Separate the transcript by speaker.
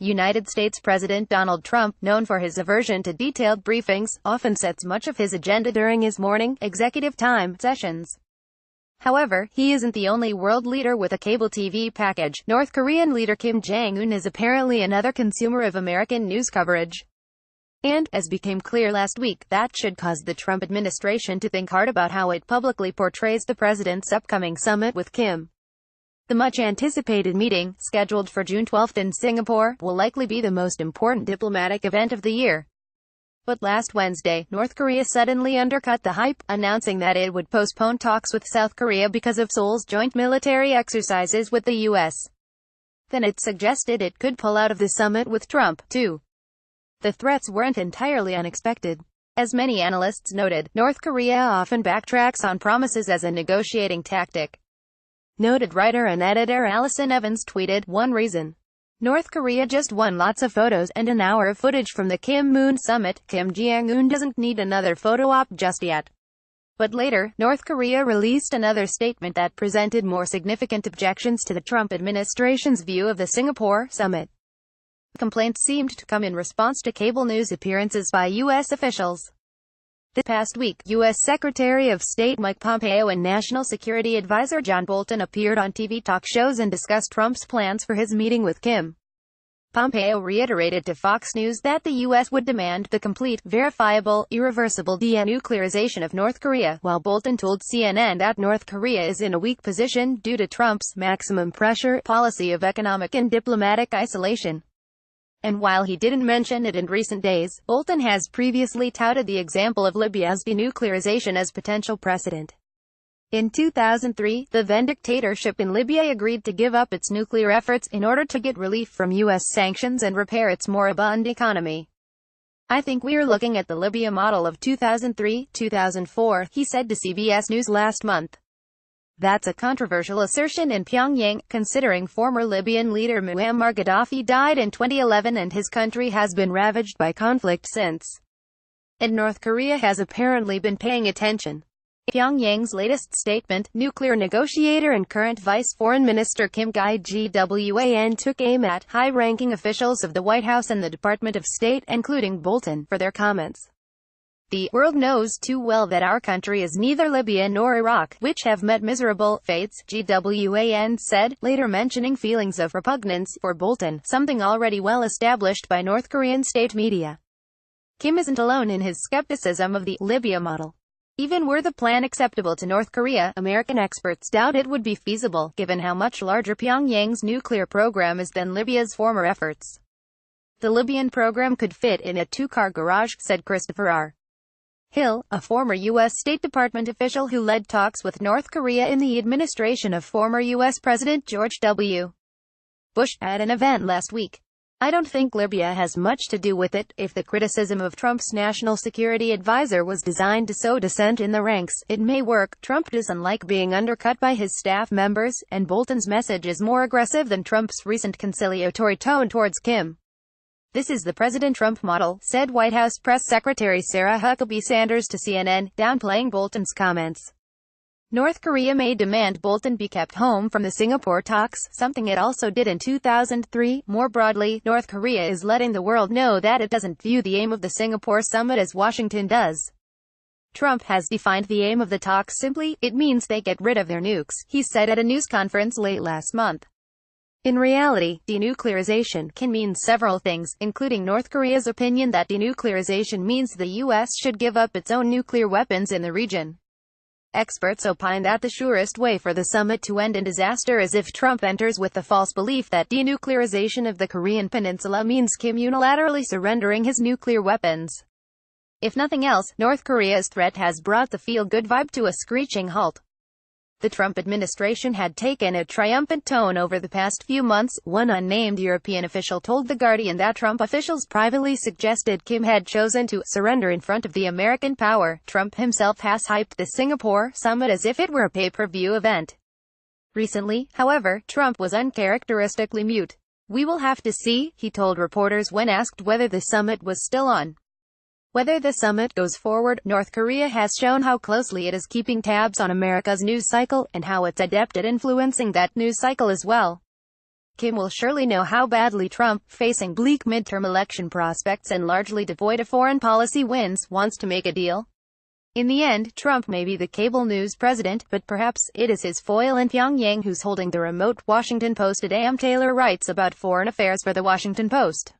Speaker 1: United States President Donald Trump, known for his aversion to detailed briefings, often sets much of his agenda during his morning, executive time sessions. However, he isn't the only world leader with a cable TV package. North Korean leader Kim Jong-un is apparently another consumer of American news coverage. And, as became clear last week, that should cause the Trump administration to think hard about how it publicly portrays the president's upcoming summit with Kim. The much-anticipated meeting, scheduled for June 12 in Singapore, will likely be the most important diplomatic event of the year. But last Wednesday, North Korea suddenly undercut the hype, announcing that it would postpone talks with South Korea because of Seoul's joint military exercises with the U.S. Then it suggested it could pull out of the summit with Trump, too. The threats weren't entirely unexpected. As many analysts noted, North Korea often backtracks on promises as a negotiating tactic. Noted writer and editor Allison Evans tweeted, "One reason North Korea just won lots of photos and an hour of footage from the Kim-Moon summit. Kim Jong-un doesn't need another photo op just yet." But later, North Korea released another statement that presented more significant objections to the Trump administration's view of the Singapore summit. Complaints seemed to come in response to cable news appearances by U.S. officials. This past week, U.S. Secretary of State Mike Pompeo and National Security Advisor John Bolton appeared on TV talk shows and discussed Trump's plans for his meeting with Kim. Pompeo reiterated to Fox News that the U.S. would demand the complete, verifiable, irreversible denuclearization of North Korea, while Bolton told CNN that North Korea is in a weak position due to Trump's maximum pressure policy of economic and diplomatic isolation. And while he didn't mention it in recent days, Bolton has previously touted the example of Libya's denuclearization as potential precedent. In 2003, the then dictatorship in Libya agreed to give up its nuclear efforts in order to get relief from U.S. sanctions and repair its moribund economy. "I think we're looking at the Libya model of 2003-2004, he said to CBS News last month. That's a controversial assertion in Pyongyang, considering former Libyan leader Muammar Gaddafi died in 2011 and his country has been ravaged by conflict since. And North Korea has apparently been paying attention." Pyongyang's latest statement, nuclear negotiator and current Vice Foreign Minister Kim Jong-un took aim at high-ranking officials of the White House and the Department of State, including Bolton, for their comments. "The world knows too well that our country is neither Libya nor Iraq, which have met miserable fates," Jong-un said, later mentioning feelings of repugnance for Bolton, something already well established by North Korean state media. Kim isn't alone in his skepticism of the Libya model. Even were the plan acceptable to North Korea, American experts doubt it would be feasible, given how much larger Pyongyang's nuclear program is than Libya's former efforts. "The Libyan program could fit in a two-car garage," said Christopher R. Hill, a former U.S. State Department official who led talks with North Korea in the administration of former U.S. President George W. Bush, at an event last week. "I don't think Libya has much to do with it. If the criticism of Trump's national security advisor was designed to sow dissent in the ranks, it may work. Trump doesn't like being undercut by his staff members, and Bolton's message is more aggressive than Trump's recent conciliatory tone towards Kim. This is the President Trump model," said White House Press Secretary Sarah Huckabee Sanders to CNN, downplaying Bolton's comments. North Korea may demand Bolton be kept home from the Singapore talks, something it also did in 2003. More broadly, North Korea is letting the world know that it doesn't view the aim of the Singapore summit as Washington does. Trump has defined the aim of the talks simply: "It means they get rid of their nukes," he said at a news conference late last month. In reality, denuclearization can mean several things, including North Korea's opinion that denuclearization means the U.S. should give up its own nuclear weapons in the region. Experts opine that the surest way for the summit to end in disaster is if Trump enters with the false belief that denuclearization of the Korean peninsula means Kim unilaterally surrendering his nuclear weapons. If nothing else, North Korea's threat has brought the feel-good vibe to a screeching halt. The Trump administration had taken a triumphant tone over the past few months. One unnamed European official told The Guardian that Trump officials privately suggested Kim had chosen to surrender in front of the American power. Trump himself has hyped the Singapore summit as if it were a pay-per-view event. Recently, however, Trump was uncharacteristically mute. "We will have to see," he told reporters when asked whether the summit was still on. Whether the summit goes forward, North Korea has shown how closely it is keeping tabs on America's news cycle, and how it's adept at influencing that news cycle as well. Kim will surely know how badly Trump, facing bleak midterm election prospects and largely devoid of foreign policy wins, wants to make a deal. In the end, Trump may be the cable news president, but perhaps it is his foil in Pyongyang who's holding the remote. Washington Post. Adam Taylor writes about foreign affairs for The Washington Post.